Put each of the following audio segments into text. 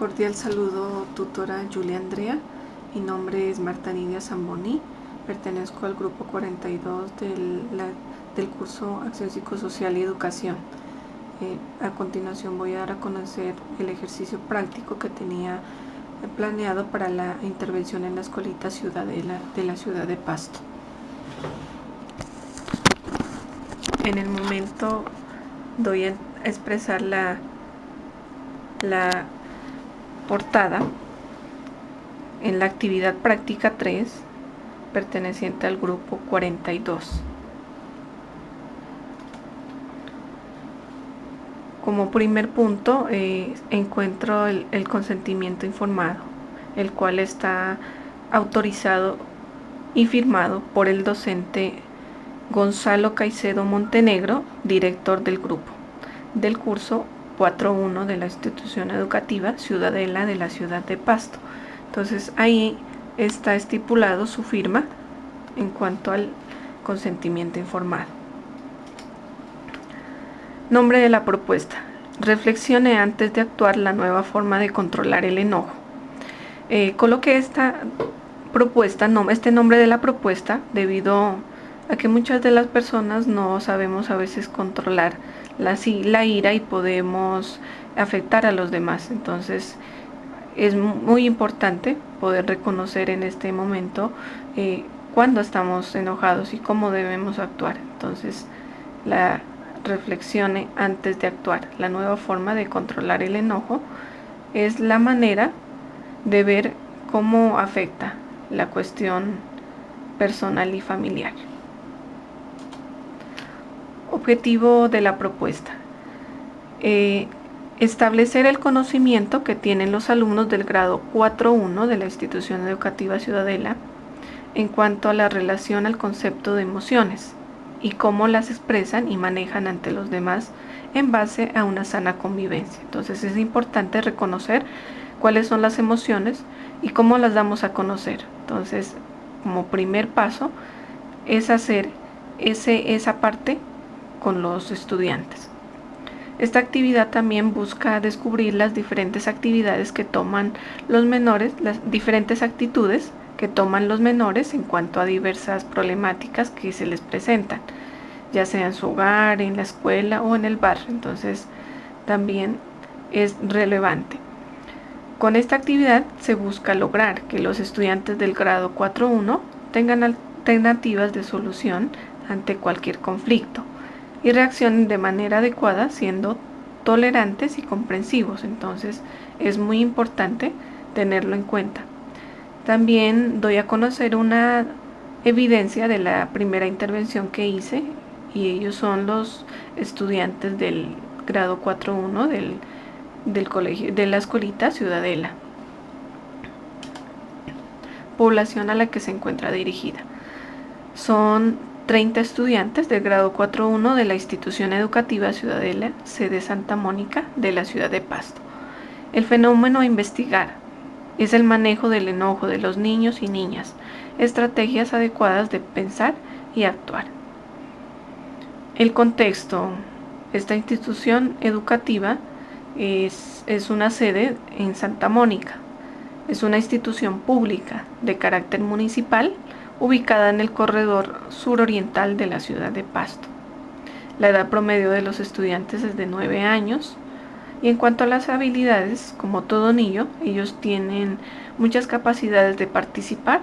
Cordial saludo, tutora Julia Andrea. Mi nombre es Marta Nidia Zamboni. Pertenezco al grupo 42 del curso Acción Psicosocial y Educación. A continuación voy a dar a conocer el ejercicio práctico que tenía planeado para la intervención en la escuelita Ciudadela de la ciudad de Pasto. En el momento doy a expresar la portada en la actividad práctica 3 perteneciente al grupo 42. Como primer punto encuentro el consentimiento informado, el cual está autorizado y firmado por el docente Gonzalo Caicedo Montenegro, director del grupo del curso 4.1 de la institución educativa Ciudadela de la ciudad de Pasto. Entonces ahí está estipulado su firma en cuanto al consentimiento informado. Nombre de la propuesta: reflexione antes de actuar la nueva forma de controlar el enojo. Coloqué esta propuesta, este nombre de la propuesta, debido a que muchas de las personas no sabemos a veces controlar la ira y podemos afectar a los demás. Entonces es muy importante poder reconocer en este momento cuando estamos enojados y cómo debemos actuar. Entonces reflexione antes de actuar. La nueva forma de controlar el enojo es la manera de ver cómo afecta la cuestión personal y familiar. Objetivo de la propuesta: establecer el conocimiento que tienen los alumnos del grado 4.1 de la institución educativa Ciudadela en cuanto a la relación al concepto de emociones y cómo las expresan y manejan ante los demás en base a una sana convivencia. Entonces es importante reconocer cuáles son las emociones y cómo las damos a conocer. Entonces, como primer paso es hacer esa parte con los estudiantes. Esta actividad también busca descubrir las diferentes actividades que toman los menores, las diferentes actitudes que toman los menores en cuanto a diversas problemáticas que se les presentan, ya sea en su hogar, en la escuela o en el barrio. Entonces también es relevante. Con esta actividad se busca lograr que los estudiantes del grado 4.1 tengan alternativas de solución ante cualquier conflicto y reaccionen de manera adecuada, siendo tolerantes y comprensivos. Entonces es muy importante tenerlo en cuenta. También doy a conocer una evidencia de la primera intervención que hice, y ellos son los estudiantes del grado 4.1 del colegio, de la escuelita Ciudadela, población a la que se encuentra dirigida. Son 30 estudiantes del grado 4.1 de la institución educativa Ciudadela, sede Santa Mónica, de la ciudad de Pasto. El fenómeno a investigar es el manejo del enojo de los niños y niñas, estrategias adecuadas de pensar y actuar. El contexto: esta institución educativa es una sede en Santa Mónica. Es una institución pública de carácter municipal ubicada en el corredor suroriental de la ciudad de Pasto. La edad promedio de los estudiantes es de 9 años. Y en cuanto a las habilidades, como todo niño, ellos tienen muchas capacidades de participar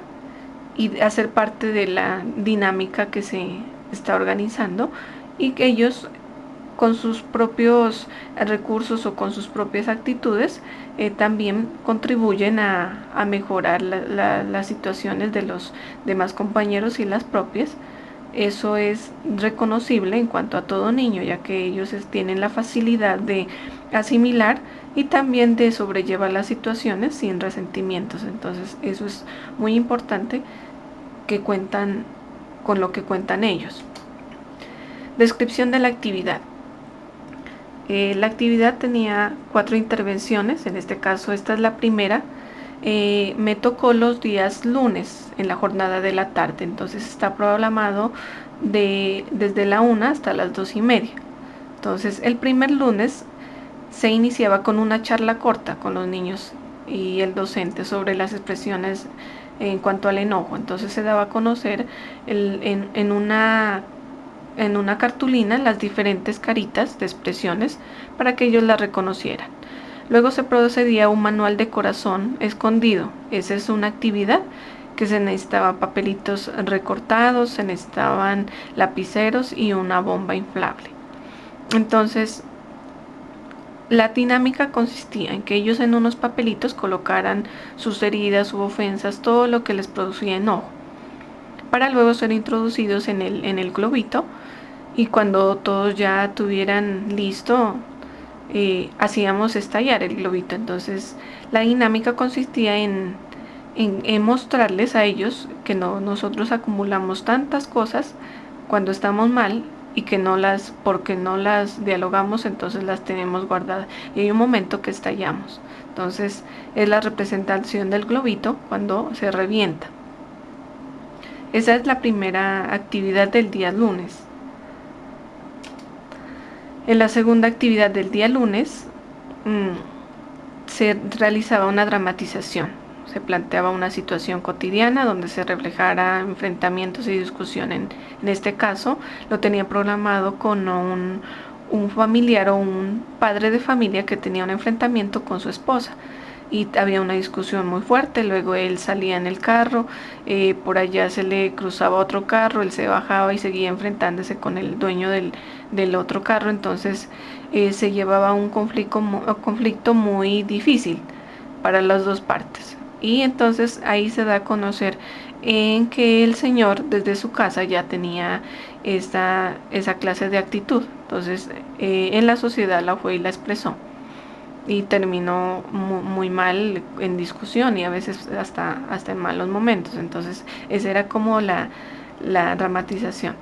y de hacer parte de la dinámica que se está organizando, y que ellos con sus propios recursos o con sus propias actitudes también contribuyen a mejorar las situaciones de los demás compañeros y las propias. Eso es reconocible en cuanto a todo niño, ya que ellos tienen la facilidad de asimilar y también de sobrellevar las situaciones sin resentimientos. Entonces eso es muy importante, que cuentan con lo que cuentan ellos. Descripción de la actividad. La actividad tenía 4 intervenciones. En este caso esta es la primera. Me tocó los días lunes en la jornada de la tarde, entonces está programado desde la 1 hasta las 2:30. Entonces el primer lunes se iniciaba con una charla corta con los niños y el docente sobre las expresiones en cuanto al enojo. Entonces se daba a conocer en una cartulina las diferentes caritas de expresiones para que ellos las reconocieran. Luego se procedía a un manual de corazón escondido. Esa es una actividad que se necesitaban papelitos recortados, se necesitaban lapiceros y una bomba inflable. Entonces, la dinámica consistía en que ellos en unos papelitos colocaran sus heridas, sus ofensas, todo lo que les producía enojo, para luego ser introducidos en el globito, y cuando todos ya tuvieran listo, hacíamos estallar el globito. Entonces la dinámica consistía en mostrarles a ellos que nosotros acumulamos tantas cosas cuando estamos mal y que porque no las dialogamos, entonces las tenemos guardadas y hay un momento que estallamos. Entonces es la representación del globito cuando se revienta. Esa es la primera actividad del día lunes. En la segunda actividad del día lunes se realizaba una dramatización. Se planteaba una situación cotidiana donde se reflejara enfrentamientos y discusión. En este caso lo tenía programado con un familiar o un padre de familia que tenía un enfrentamiento con su esposa y había una discusión muy fuerte. Luego él salía en el carro, por allá se le cruzaba otro carro, él se bajaba y seguía enfrentándose con el dueño del otro carro. Entonces se llevaba un conflicto muy difícil para las dos partes. Y entonces ahí se da a conocer en que el señor desde su casa ya tenía esa clase de actitud. Entonces en la sociedad la fue y la expresó y terminó muy mal en discusión y a veces hasta en malos momentos. Entonces esa era como la dramatización.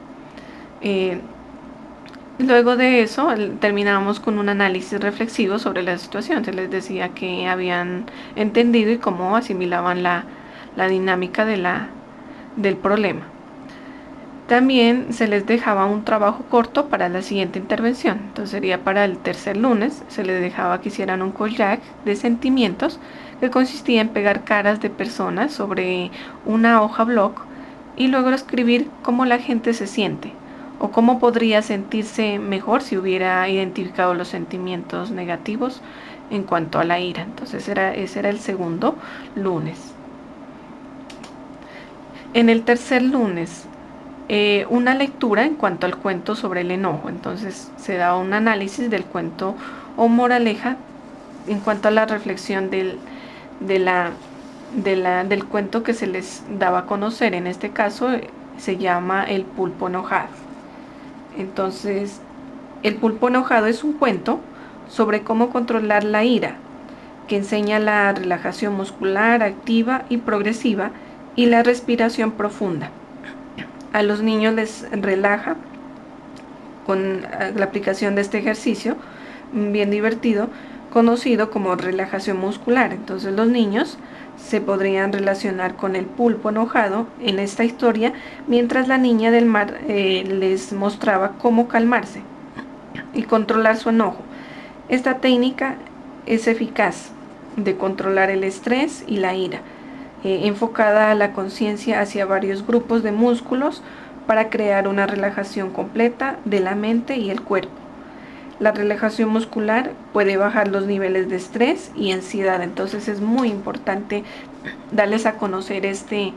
Luego de eso terminábamos con un análisis reflexivo sobre la situación. Se les decía que habían entendido y cómo asimilaban la dinámica del problema. También se les dejaba un trabajo corto para la siguiente intervención. Entonces sería para el tercer lunes, se les dejaba que hicieran un collage de sentimientos que consistía en pegar caras de personas sobre una hoja bloc y luego escribir cómo la gente se siente o cómo podría sentirse mejor si hubiera identificado los sentimientos negativos en cuanto a la ira. Entonces ese era el segundo lunes. En el tercer lunes, una lectura en cuanto al cuento sobre el enojo. Entonces se da un análisis del cuento o moraleja en cuanto a la reflexión del cuento que se les daba a conocer. En este caso se llama El pulpo enojado. Entonces El pulpo enojado es un cuento sobre cómo controlar la ira, que enseña la relajación muscular activa y progresiva y la respiración profunda. A los niños les relaja con la aplicación de este ejercicio bien divertido, conocido como relajación muscular. Entonces los niños se podrían relacionar con el pulpo enojado en esta historia, mientras la niña del mar les mostraba cómo calmarse y controlar su enojo. Esta técnica es eficaz de controlar el estrés y la ira, enfocada a la conciencia hacia varios grupos de músculos para crear una relajación completa de la mente y el cuerpo. La relajación muscular puede bajar los niveles de estrés y ansiedad. Entonces es muy importante darles a conocer este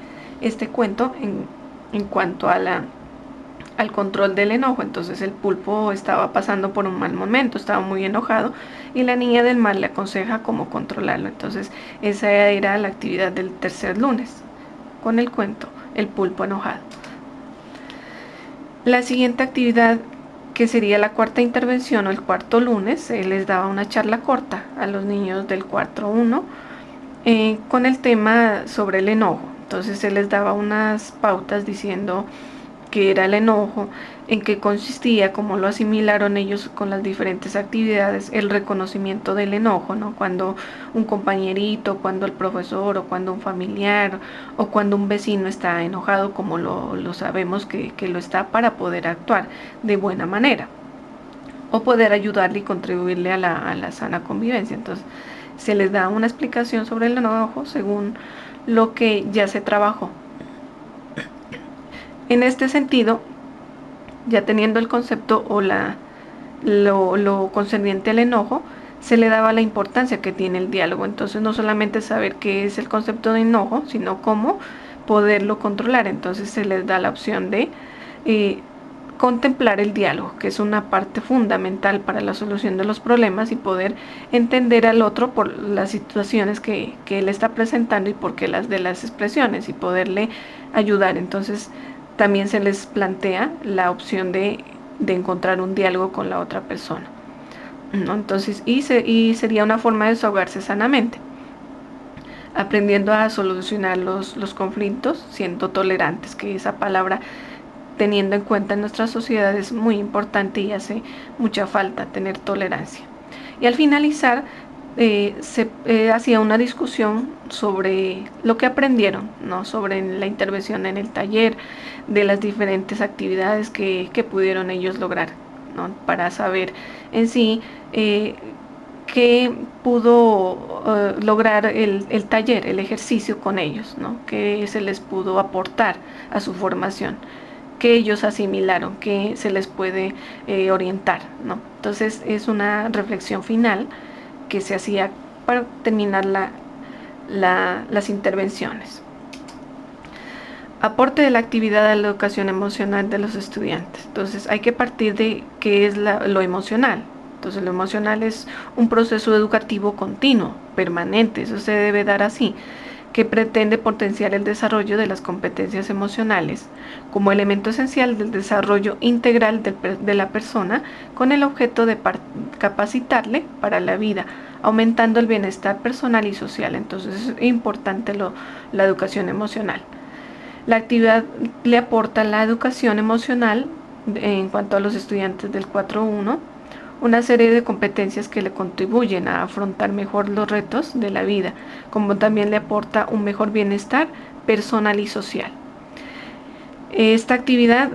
cuento en cuanto a al control del enojo. Entonces el pulpo estaba pasando por un mal momento, estaba muy enojado y la niña del mar le aconseja cómo controlarlo. Entonces esa era la actividad del tercer lunes con el cuento El pulpo enojado. La siguiente actividad, que sería la cuarta intervención o el cuarto lunes, les daba una charla corta a los niños del cuarto 1 con el tema sobre el enojo. Entonces se les daba unas pautas diciendo qué era el enojo, en qué consistía, cómo lo asimilaron ellos con las diferentes actividades, el reconocimiento del enojo, ¿no? Cuando un compañerito, cuando el profesor o cuando un familiar o cuando un vecino está enojado, como lo sabemos que lo está, para poder actuar de buena manera. o poder ayudarle y contribuirle a la sana convivencia. Entonces, se les da una explicación sobre el enojo según lo que ya se trabajó. En este sentido, ya teniendo el concepto o lo concerniente al enojo, se le daba la importancia que tiene el diálogo. Entonces, no solamente saber qué es el concepto de enojo, sino cómo poderlo controlar. Entonces, se les da la opción de contemplar el diálogo, que es una parte fundamental para la solución de los problemas y poder entender al otro por las situaciones que él está presentando y por qué las de las expresiones y poderle ayudar. Entonces, también se les plantea la opción de encontrar un diálogo con la otra persona, ¿no? Entonces, y sería una forma de desahogarse sanamente, aprendiendo a solucionar los conflictos, siendo tolerantes, que esa palabra, teniendo en cuenta en nuestra sociedad, es muy importante y hace mucha falta tener tolerancia. Y al finalizar, se hacía una discusión sobre lo que aprendieron, ¿no? Sobre la intervención en el taller, de las diferentes actividades que pudieron ellos lograr, ¿no? Para saber en sí qué pudo lograr el taller, el ejercicio con ellos, ¿no? Qué se les pudo aportar a su formación, que ellos asimilaron, que se les puede orientar, ¿no? Entonces es una reflexión final que se hacía para terminar las intervenciones. Aporte de la actividad a la educación emocional de los estudiantes. Entonces hay que partir de qué es lo emocional. Entonces lo emocional es un proceso educativo continuo, permanente, eso se debe dar así, que pretende potenciar el desarrollo de las competencias emocionales como elemento esencial del desarrollo integral de la persona, con el objeto de capacitarle para la vida, aumentando el bienestar personal y social. Entonces es importante la educación emocional. La actividad le aporta la educación emocional en cuanto a los estudiantes del 4.1, una serie de competencias que le contribuyen a afrontar mejor los retos de la vida, como también le aporta un mejor bienestar personal y social. Esta actividad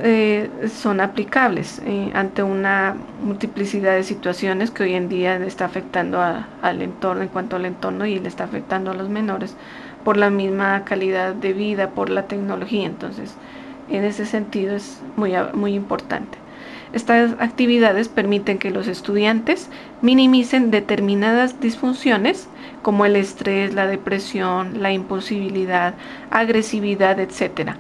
son aplicables ante una multiplicidad de situaciones que hoy en día está afectando al entorno, en cuanto al entorno, y le está afectando a los menores por la misma calidad de vida, por la tecnología. Entonces, en ese sentido es muy importante. Estas actividades permiten que los estudiantes minimicen determinadas disfunciones como el estrés, la depresión, la impulsividad, agresividad, etc.,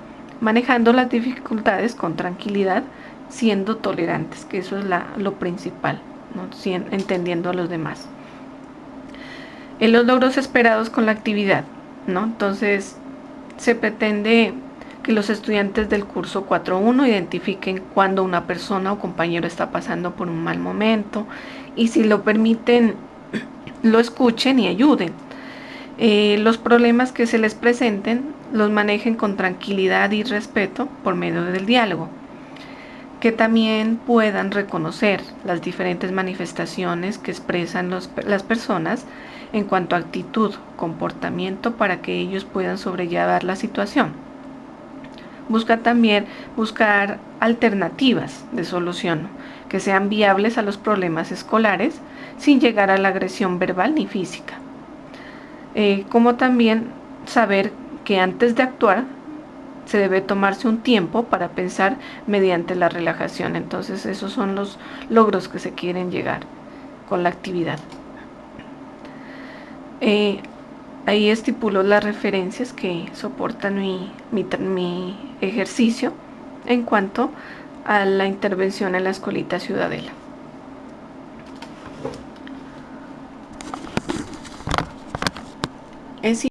manejando las dificultades con tranquilidad, siendo tolerantes, que eso es lo principal, ¿no? Entendiendo a los demás. En los logros esperados con la actividad, ¿no? Entonces, se pretende que los estudiantes del curso 4.1 identifiquen cuando una persona o compañero está pasando por un mal momento y, si lo permiten, lo escuchen y ayuden. Los problemas que se les presenten los manejen con tranquilidad y respeto por medio del diálogo. Que también puedan reconocer las diferentes manifestaciones que expresan las personas en cuanto a actitud, comportamiento, para que ellos puedan sobrellevar la situación. Buscar alternativas de solución que sean viables a los problemas escolares sin llegar a la agresión verbal ni física. Como también saber que antes de actuar se debe tomarse un tiempo para pensar mediante la relajación. Entonces esos son los logros que se quieren llegar con la actividad. Ahí estipulo las referencias que soportan mi ejercicio en cuanto a la intervención en la Escuelita Ciudadela. Es